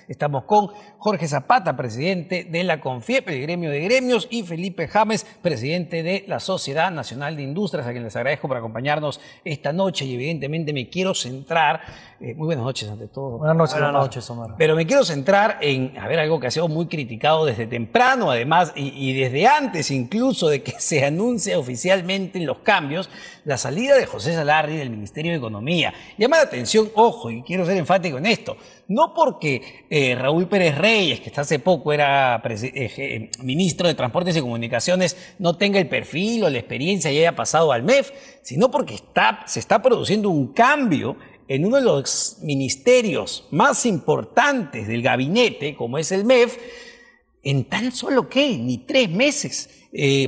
Estamos con Jorge Zapata, presidente de la CONFIEP, el gremio de gremios, y Felipe James, presidente de la Sociedad Nacional de Industrias, a quien les agradezco por acompañarnos esta noche. Y evidentemente me quiero centrar, muy buenas noches ante todo. Buenas noches, Omar. Pero me quiero centrar en, algo que ha sido muy criticado desde temprano, además, y desde antes incluso de que se anuncie oficialmente los cambios, la salida de José Salardi del Ministerio de Economía. Llama la atención, ojo, y quiero ser enfático en esto, no porque Raúl Pérez Reyes, que hasta hace poco era ministro de Transportes y Comunicaciones, no tenga el perfil o la experiencia y haya pasado al MEF, sino porque se está produciendo un cambio en uno de los ministerios más importantes del gabinete, como es el MEF, en tan solo, ni 3 meses.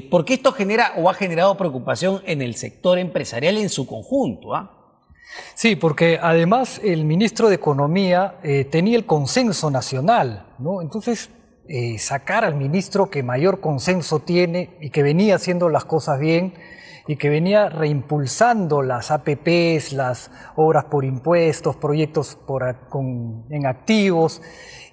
Porque esto genera o ha generado preocupación en el sector empresarial en su conjunto, ¿ah? Sí, porque además el ministro de Economía tenía el consenso nacional, ¿no? Entonces, sacar al ministro que mayor consenso tiene y que venía haciendo las cosas bien y que venía reimpulsando las APPs, las obras por impuestos, proyectos en activos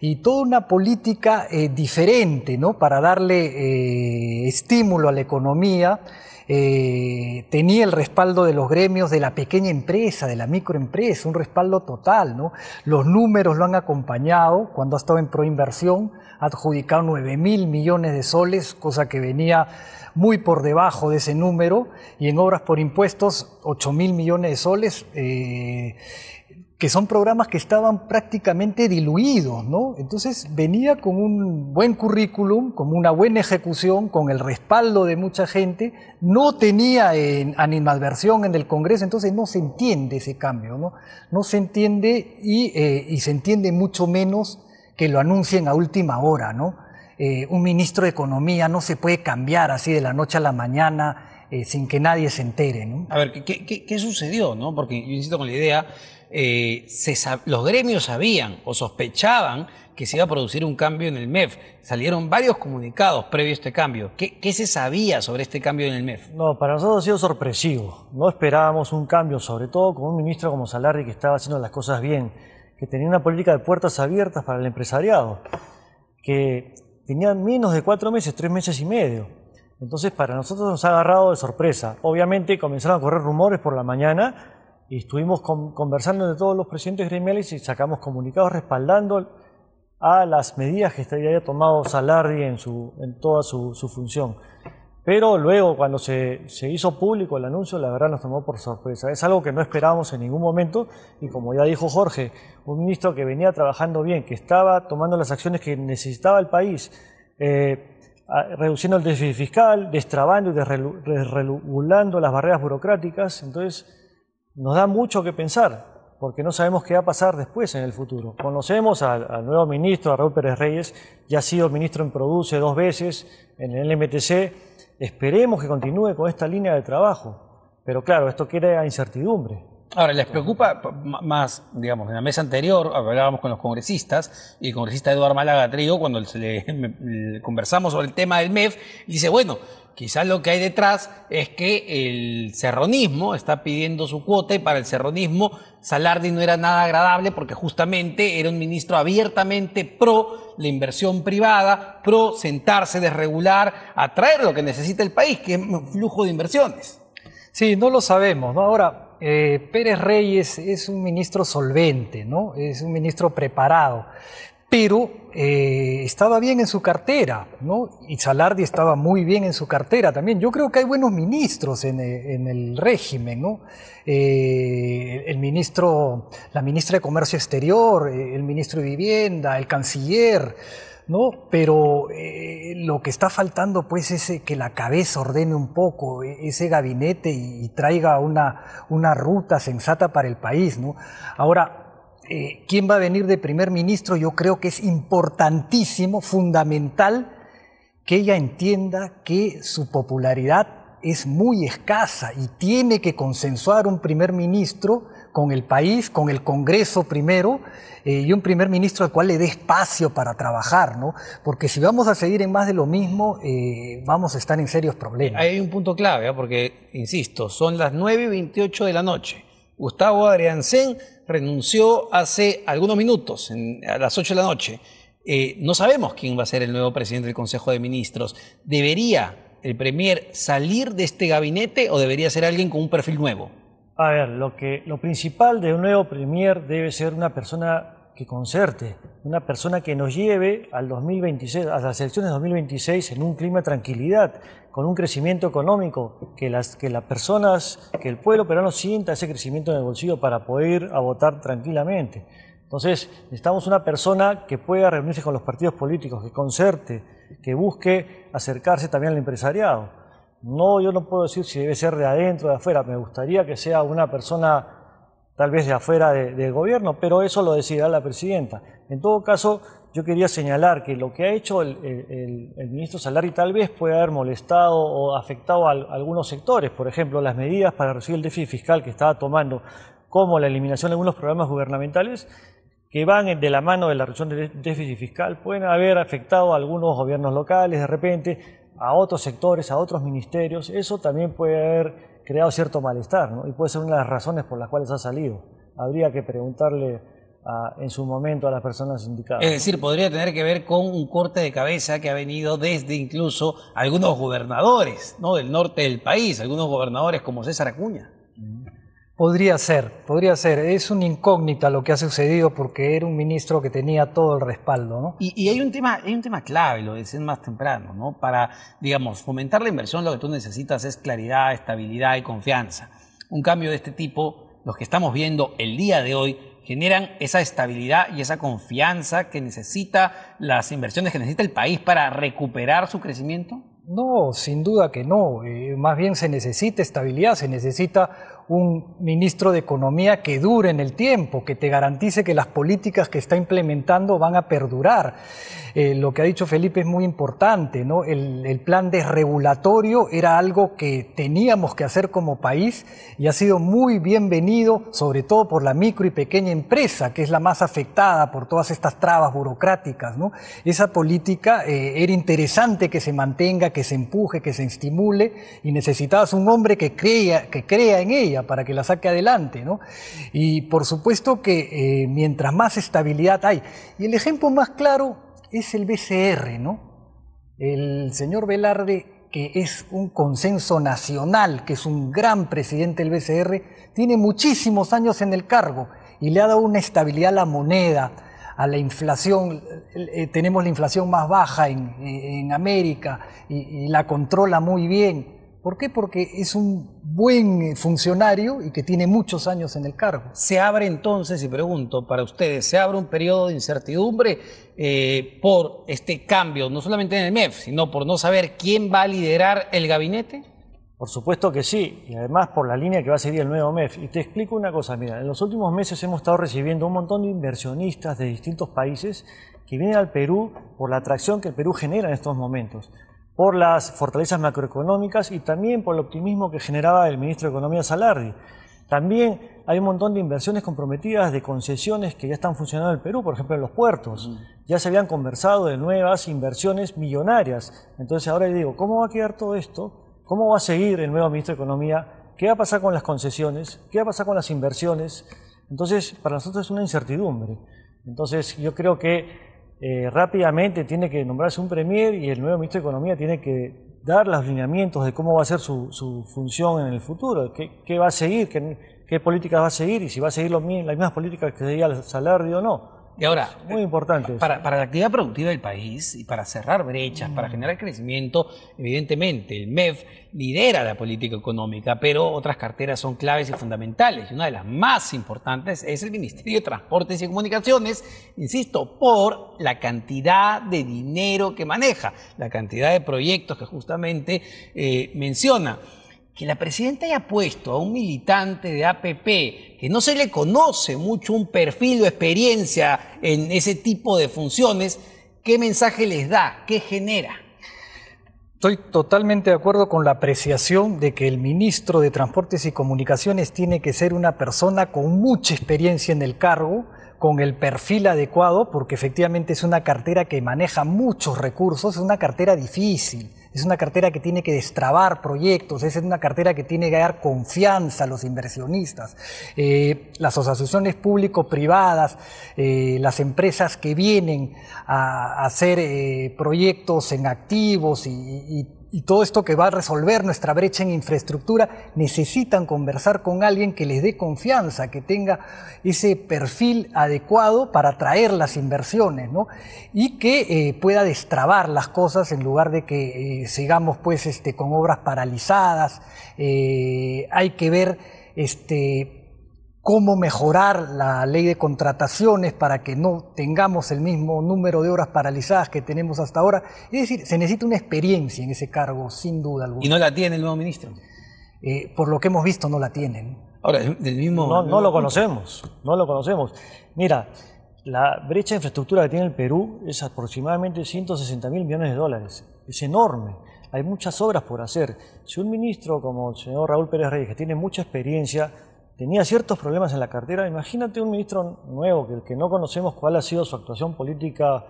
y toda una política diferente, ¿no? Para darle estímulo a la economía. Tenía el respaldo de los gremios de la pequeña empresa, de la microempresa, un respaldo total, ¿no? Los números lo han acompañado cuando ha estado en Proinversión, ha adjudicado 9.000 millones de soles, cosa que venía muy por debajo de ese número, y en obras por impuestos 8.000 millones de soles, que son programas que estaban prácticamente diluidos, ¿no? Entonces venía con un buen currículum, con una buena ejecución, con el respaldo de mucha gente, no tenía animadversión en el Congreso, entonces no se entiende ese cambio, ¿no? No se entiende y se entiende mucho menos que lo anuncien a última hora, ¿no? Un ministro de Economía no se puede cambiar así de la noche a la mañana sin que nadie se entere, ¿no? A ver, ¿qué sucedió, no? Porque yo insisto con la idea, los gremios sabían o sospechaban que se iba a producir un cambio en el MEF. Salieron varios comunicados previo a este cambio. ¿Qué se sabía sobre este cambio en el MEF? No, para nosotros ha sido sorpresivo. No esperábamos un cambio, sobre todo con un ministro como Salardi que estaba haciendo las cosas bien, que tenía una política de puertas abiertas para el empresariado, que tenía menos de 4 meses, 3 meses y medio. Entonces para nosotros nos ha agarrado de sorpresa. Obviamente comenzaron a correr rumores por la mañana y estuvimos conversando de todos los presidentes gremiales y sacamos comunicados respaldando a las medidas que había tomado Salardi en toda su función. Pero luego, cuando se hizo público el anuncio, la verdad nos tomó por sorpresa. Es algo que no esperábamos en ningún momento y, como ya dijo Jorge, un ministro que venía trabajando bien, que estaba tomando las acciones que necesitaba el país, reduciendo el déficit fiscal, destrabando y desregulando las barreras burocráticas. Entonces, nos da mucho que pensar, porque no sabemos qué va a pasar después en el futuro. Conocemos al nuevo ministro, a Raúl Pérez Reyes, ya ha sido ministro en Produce 2 veces, en el MTC. Esperemos que continúe con esta línea de trabajo, pero claro, esto crea incertidumbre. Ahora, ¿les preocupa más, digamos, en la mesa anterior hablábamos con los congresistas, y el congresista Eduardo Málaga Trigo, cuando conversamos sobre el tema del MEF, dice, bueno, quizás lo que hay detrás es que el serronismo está pidiendo su cuota, y para el serronismo Salardi no era nada agradable porque justamente era un ministro abiertamente pro la inversión privada, pro sentarse, desregular, atraer lo que necesita el país, que es un flujo de inversiones. Sí, no lo sabemos, ¿no? Ahora, Pérez Reyes es un ministro solvente, ¿no? Es un ministro preparado, pero estaba bien en su cartera, ¿no? Y Salardi estaba muy bien en su cartera también. Yo creo que hay buenos ministros en el régimen, ¿no? La ministra de Comercio Exterior, el ministro de Vivienda, el canciller, ¿no? Pero lo que está faltando pues es que la cabeza ordene un poco ese gabinete y traiga una ruta sensata para el país, ¿no? Ahora, ¿quién va a venir de primer ministro? Yo creo que es importantísimo, fundamental, que ella entienda que su popularidad es muy escasa y tiene que consensuar un primer ministro con el país, con el Congreso primero, y un primer ministro al cual le dé espacio para trabajar, ¿no? Porque si vamos a seguir en más de lo mismo, vamos a estar en serios problemas. Hay un punto clave, porque, insisto, son las 9:28 de la noche. Gustavo Adriancén renunció hace algunos minutos, a las 8 de la noche. No sabemos quién va a ser el nuevo presidente del Consejo de Ministros. ¿Debería el Premier salir de este gabinete o debería ser alguien con un perfil nuevo? A ver, lo principal de un nuevo Premier debe ser una persona que concerte, una persona que nos lleve al 2026, a las elecciones de 2026 en un clima de tranquilidad, con un crecimiento económico, que las personas, que el pueblo peruano sienta ese crecimiento en el bolsillo para poder ir a votar tranquilamente. Entonces, necesitamos una persona que pueda reunirse con los partidos políticos, que concerte, que busque acercarse también al empresariado. No, yo no puedo decir si debe ser de adentro o de afuera, me gustaría que sea una persona tal vez de afuera del gobierno, pero eso lo decidirá la presidenta. En todo caso, yo quería señalar que lo que ha hecho el ministro Salarri tal vez puede haber molestado o afectado a algunos sectores, por ejemplo, las medidas para reducir el déficit fiscal que estaba tomando, como la eliminación de algunos programas gubernamentales, que van de la mano de la reducción del déficit fiscal, pueden haber afectado a algunos gobiernos locales, de repente, a otros sectores, a otros ministerios. Eso también puede haber creado cierto malestar, ¿no? Y puede ser una de las razones por las cuales ha salido. Habría que preguntarle en su momento a las personas indicadas. Es decir, podría tener que ver con un corte de cabeza que ha venido desde incluso algunos gobernadores, ¿no?, del norte del país, algunos gobernadores como César Acuña. Podría ser. Es una incógnita lo que ha sucedido porque era un ministro que tenía todo el respaldo, ¿no? Y hay un tema clave, lo decían más temprano, ¿no? Para, digamos, fomentar la inversión, lo que tú necesitas es claridad, estabilidad y confianza. Un cambio de este tipo, los que estamos viendo el día de hoy, generan esa estabilidad y esa confianza que necesita las inversiones que necesita el país para recuperar su crecimiento. No, sin duda que no. Más bien se necesita estabilidad, se necesita un ministro de Economía que dure en el tiempo, que te garantice que las políticas que está implementando van a perdurar. Lo que ha dicho Felipe es muy importante, ¿no? El plan desregulatorio era algo que teníamos que hacer como país y ha sido muy bienvenido, sobre todo por la micro y pequeña empresa, que es la más afectada por todas estas trabas burocráticas, ¿no? Esa política era interesante que se mantenga, que se empuje, que se estimule, y necesitabas un hombre que crea en ella para que la saque adelante, ¿no? Y por supuesto que mientras más estabilidad hay, y el ejemplo más claro es el BCR, ¿no? El señor Velarde, que es un consenso nacional, que es un gran presidente del BCR, tiene muchísimos años en el cargo y le ha dado una estabilidad a la moneda, a la inflación. Tenemos la inflación más baja en América y la controla muy bien. ¿Por qué? Porque es un buen funcionario y que tiene muchos años en el cargo. Se abre entonces, y pregunto para ustedes, ¿se abre un periodo de incertidumbre por este cambio, no solamente en el MEF, sino por no saber quién va a liderar el gabinete? Por supuesto que sí, y además por la línea que va a seguir el nuevo MEF. Y te explico una cosa, mira, en los últimos meses hemos estado recibiendo un montón de inversionistas de distintos países que vienen al Perú por la atracción que el Perú genera en estos momentos, por las fortalezas macroeconómicas y también por el optimismo que generaba el ministro de Economía Salarri. También hay un montón de inversiones comprometidas, de concesiones que ya están funcionando en el Perú, por ejemplo en los puertos. Ya se habían conversado de nuevas inversiones millonarias. Entonces ahora le digo, ¿cómo va a quedar todo esto? ¿Cómo va a seguir el nuevo ministro de Economía? ¿Qué va a pasar con las concesiones? ¿Qué va a pasar con las inversiones? Entonces, para nosotros es una incertidumbre. Entonces, yo creo que rápidamente tiene que nombrarse un premier y el nuevo ministro de Economía tiene que dar los lineamientos de cómo va a ser su función en el futuro, qué va a seguir, qué políticas va a seguir y si va a seguir las mismas políticas que seguía el Salarri o no. Y ahora, muy importante para la actividad productiva del país y para cerrar brechas, para generar crecimiento, evidentemente el MEF lidera la política económica, pero otras carteras son claves y fundamentales. Y una de las más importantes es el Ministerio de Transportes y Comunicaciones, insisto, por la cantidad de dinero que maneja, la cantidad de proyectos que justamente menciona. Que la presidenta haya puesto a un militante de APP, que no se le conoce mucho un perfil o experiencia en ese tipo de funciones, ¿qué mensaje les da? ¿Qué genera? Estoy totalmente de acuerdo con la apreciación de que el ministro de Transportes y Comunicaciones tiene que ser una persona con mucha experiencia en el cargo, con el perfil adecuado, porque efectivamente es una cartera que maneja muchos recursos, es una cartera difícil. es una cartera que tiene que destrabar proyectos, es una cartera que tiene que dar confianza a los inversionistas. Las asociaciones público-privadas, las empresas que vienen a hacer proyectos en activos y todo esto que va a resolver nuestra brecha en infraestructura, necesitan conversar con alguien que les dé confianza, que tenga ese perfil adecuado para atraer las inversiones, ¿no? Y que pueda destrabar las cosas en lugar de que sigamos pues con obras paralizadas. Hay que ver cómo mejorar la ley de contrataciones para que no tengamos el mismo número de horas paralizadas que tenemos hasta ahora. Es decir, se necesita una experiencia en ese cargo, sin duda alguna. ¿Y no la tiene el nuevo ministro? Por lo que hemos visto, no la tienen. Ahora, del mismo... No lo conocemos, no lo conocemos. Mira, la brecha de infraestructura que tiene el Perú es aproximadamente 160.000 millones de dólares. Es enorme. Hay muchas obras por hacer. Si un ministro como el señor Raúl Pérez Reyes, que tiene mucha experiencia, tenía ciertos problemas en la cartera, imagínate un ministro nuevo, que no conocemos cuál ha sido su actuación política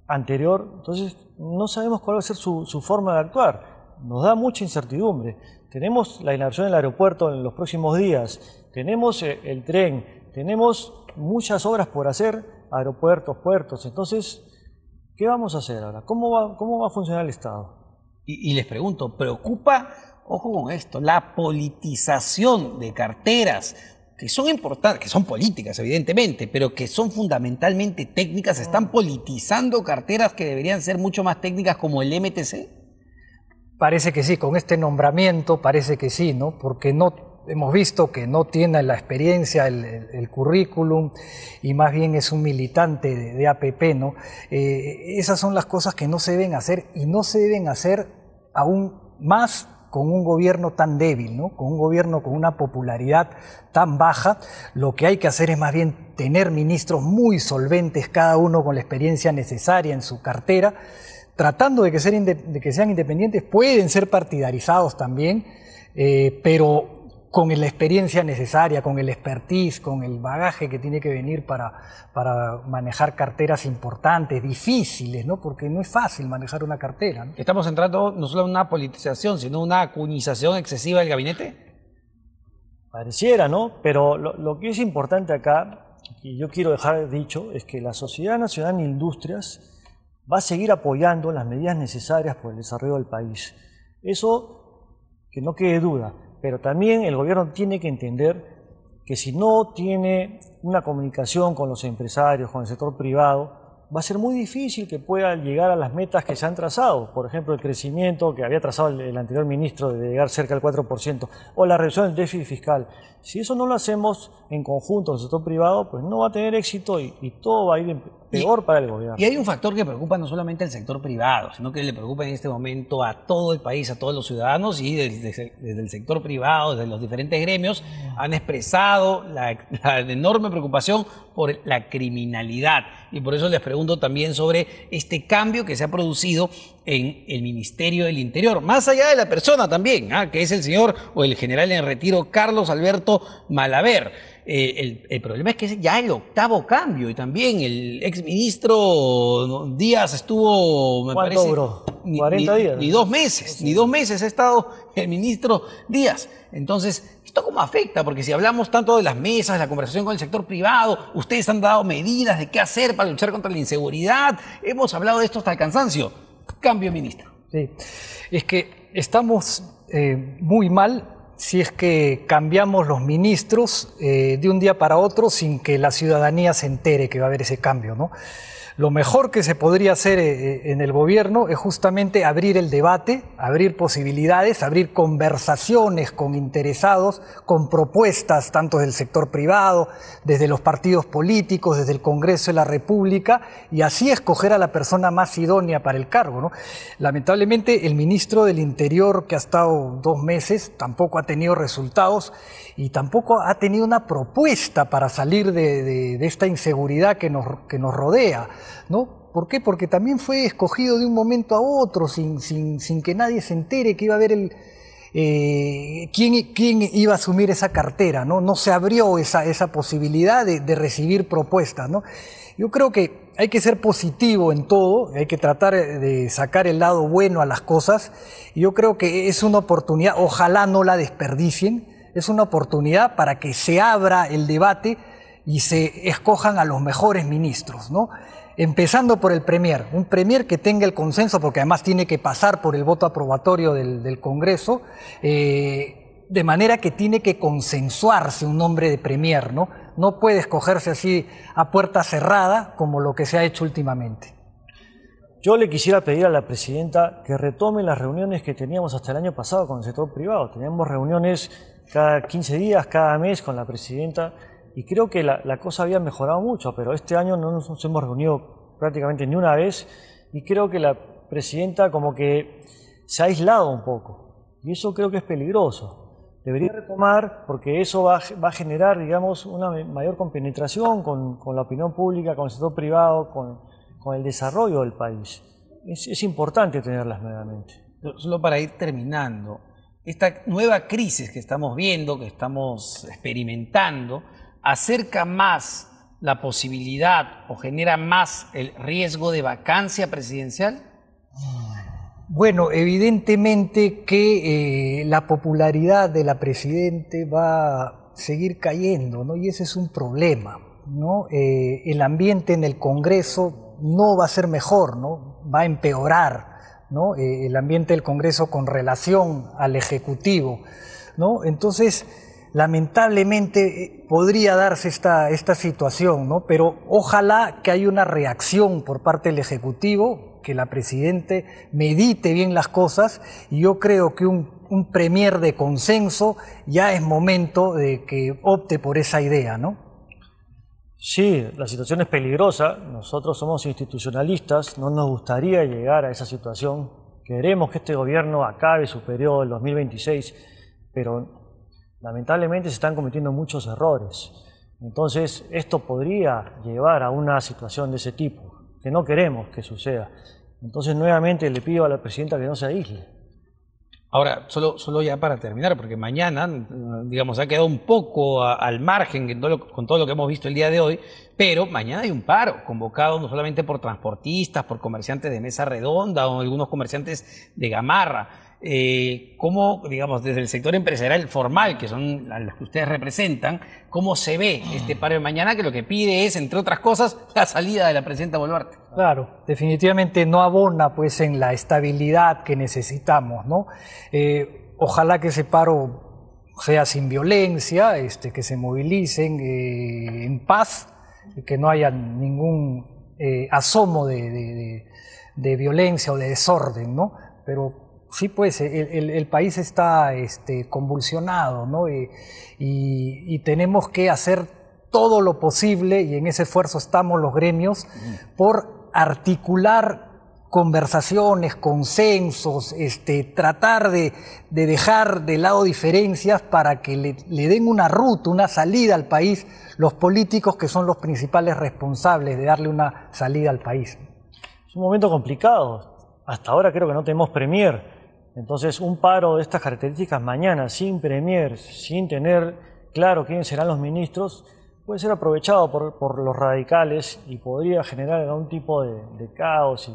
anterior, entonces no sabemos cuál va a ser su forma de actuar. Nos da mucha incertidumbre. Tenemos la inauguración del aeropuerto en los próximos días, tenemos el tren, tenemos muchas obras por hacer, aeropuertos, puertos, entonces, ¿qué vamos a hacer ahora? ¿Cómo va a funcionar el Estado? Y les pregunto, ¿preocupa, ojo con esto, la politización de carteras que son importantes, que son políticas evidentemente, pero que son fundamentalmente técnicas? ¿Están politizando carteras que deberían ser mucho más técnicas como el MTC? Parece que sí, con este nombramiento parece que sí, ¿no? Porque hemos visto que no tiene la experiencia, el currículum, y más bien es un militante de APP, ¿no? Esas son las cosas que no se deben hacer, y no se deben hacer aún más con un gobierno tan débil, ¿no? Con un gobierno con una popularidad tan baja. Lo que hay que hacer es más bien tener ministros muy solventes, cada uno con la experiencia necesaria en su cartera, tratando de que sean independientes. Pueden ser partidarizados también, pero con la experiencia necesaria, con el expertise, con el bagaje que tiene que venir para manejar carteras importantes, difíciles, ¿no? Porque no es fácil manejar una cartera, ¿no? ¿Estamos entrando no solo en una politización, sino una acuñización excesiva del gabinete? Pareciera, ¿no? Pero lo que es importante acá, y yo quiero dejar dicho, es que la Sociedad Nacional de Industrias va a seguir apoyando las medidas necesarias por el desarrollo del país. Eso, que no quede duda. Pero también el gobierno tiene que entender que si no tiene una comunicación con los empresarios, con el sector privado, va a ser muy difícil que pueda llegar a las metas que se han trazado. Por ejemplo, el crecimiento que había trazado el anterior ministro de llegar cerca del 4%, o la reducción del déficit fiscal. Si eso no lo hacemos en conjunto con el sector privado, pues no va a tener éxito y todo va a ir peor para el gobierno. Y hay un factor que preocupa no solamente al sector privado, sino que le preocupa en este momento a todo el país, a todos los ciudadanos, y desde el sector privado, desde los diferentes gremios, han expresado la enorme preocupación por la criminalidad. Y por eso les pregunto también sobre este cambio que se ha producido en el Ministerio del Interior, más allá de la persona también, que es el señor o el general en retiro Carlos Alberto Malaver. El problema es que es ya el octavo cambio, y también el exministro Díaz estuvo, me ¿Cuánto parece, duró? 40 días. Ni 2 meses, ni 2 meses ha estado el ministro Díaz. Entonces, ¿esto cómo afecta? Porque si hablamos tanto de las mesas, de la conversación con el sector privado, ustedes han dado medidas de qué hacer para luchar contra la inseguridad, hemos hablado de esto hasta el cansancio. Cambio, ministro. Sí, es que estamos muy mal si es que cambiamos los ministros de un día para otro sin que la ciudadanía se entere que va a haber ese cambio, ¿no? Lo mejor que se podría hacer en el gobierno es justamente abrir el debate, abrir posibilidades, abrir conversaciones con interesados, con propuestas tanto del sector privado, desde los partidos políticos, desde el Congreso de la República, y así escoger a la persona más idónea para el cargo, ¿no? Lamentablemente el ministro del Interior, que ha estado 2 meses, tampoco ha tenido resultados y tampoco ha tenido una propuesta para salir de esta inseguridad que nos rodea, ¿no? ¿Por qué? Porque también fue escogido de un momento a otro, sin que nadie se entere que iba a haber ¿quién iba a asumir esa cartera? No se abrió esa posibilidad de recibir propuestas, ¿no? Yo creo que hay que ser positivo en todo, hay que tratar de sacar el lado bueno a las cosas. Yo creo que es una oportunidad, ojalá no la desperdicien, es una oportunidad para que se abra el debate y se escojan a los mejores ministros, ¿no? Empezando por el Premier, un Premier que tenga el consenso, porque además tiene que pasar por el voto aprobatorio del Congreso, de manera que tiene que consensuarse un nombre de Premier, ¿no? No puede escogerse así a puerta cerrada como lo que se ha hecho últimamente. Yo le quisiera pedir a la presidenta que retome las reuniones que teníamos hasta el año pasado con el sector privado. Teníamos reuniones cada 15 días, cada mes con la presidenta, y creo que la cosa había mejorado mucho, pero este año no nos hemos reunido prácticamente ni una vez, y creo que la presidenta como que se ha aislado un poco, y eso creo que es peligroso. Debería retomar, porque eso va a generar, digamos, una mayor compenetración con la opinión pública, con el sector privado, con el desarrollo del país. Es importante tenerlas nuevamente. Solo para ir terminando, esta nueva crisis que estamos viendo, que estamos experimentando, ¿acerca más la posibilidad o genera más el riesgo de vacancia presidencial? Bueno, evidentemente que la popularidad de la Presidente va a seguir cayendo, ¿no? Y ese es un problema, ¿no? El ambiente en el Congreso no va a ser mejor, ¿no? Va a empeorar, ¿no? El ambiente del Congreso con relación al Ejecutivo, ¿no? Entonces, lamentablemente podría darse esta situación, ¿no? Pero ojalá que haya una reacción por parte del Ejecutivo, que la Presidente medite bien las cosas, y yo creo que un Premier de consenso ya es momento de que opte por esa idea, ¿no? Sí, la situación es peligrosa, nosotros somos institucionalistas, no nos gustaría llegar a esa situación, queremos que este gobierno acabe su periodo del 2026, pero lamentablemente se están cometiendo muchos errores. Entonces, esto podría llevar a una situación de ese tipo, que no queremos que suceda. Entonces, nuevamente le pido a la presidenta que no se aísle. Ahora, solo ya para terminar, porque mañana, digamos, ha quedado un poco al margen con todo lo que hemos visto el día de hoy, pero mañana hay un paro convocado no solamente por transportistas, por comerciantes de mesa redonda o algunos comerciantes de gamarra. ¿Cómo, digamos, desde el sector empresarial formal, que son a los que ustedes representan, cómo se ve este paro de mañana, que lo que pide es, entre otras cosas, la salida de la presidenta Boluarte? Claro, definitivamente no abona pues en la estabilidad que necesitamos, ¿no? Ojalá que ese paro sea sin violencia, que se movilicen en paz, que no haya ningún asomo de violencia o de desorden, ¿no? Pero sí, pues el país está convulsionado, ¿no? Y tenemos que hacer todo lo posible, y en ese esfuerzo estamos los gremios, por articular conversaciones, consensos, tratar de dejar de lado diferencias para que le den una ruta, una salida al país, los políticos que son los principales responsables de darle una salida al país. Es un momento complicado. Hasta ahora creo que no tenemos Premier. Entonces, un paro de estas características mañana, sin Premier, sin tener claro quiénes serán los ministros, puede ser aprovechado por los radicales y podría generar algún tipo de caos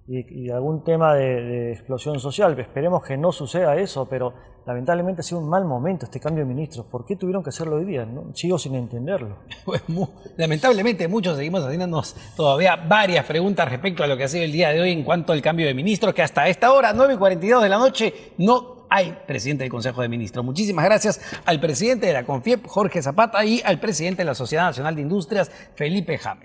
y algún tema de explosión social. Esperemos que no suceda eso, pero lamentablemente ha sido un mal momento este cambio de ministros. ¿Por qué tuvieron que hacerlo hoy día? ¿No? Sigo sin entenderlo. Pues, lamentablemente muchos seguimos haciéndonos todavía varias preguntas respecto a lo que ha sido el día de hoy en cuanto al cambio de ministros, que hasta esta hora, 9:42 de la noche, no hay presidente del Consejo de Ministros. Muchísimas gracias al presidente de la CONFIEP, Jorge Zapata, y al presidente de la Sociedad Nacional de Industrias, Felipe James.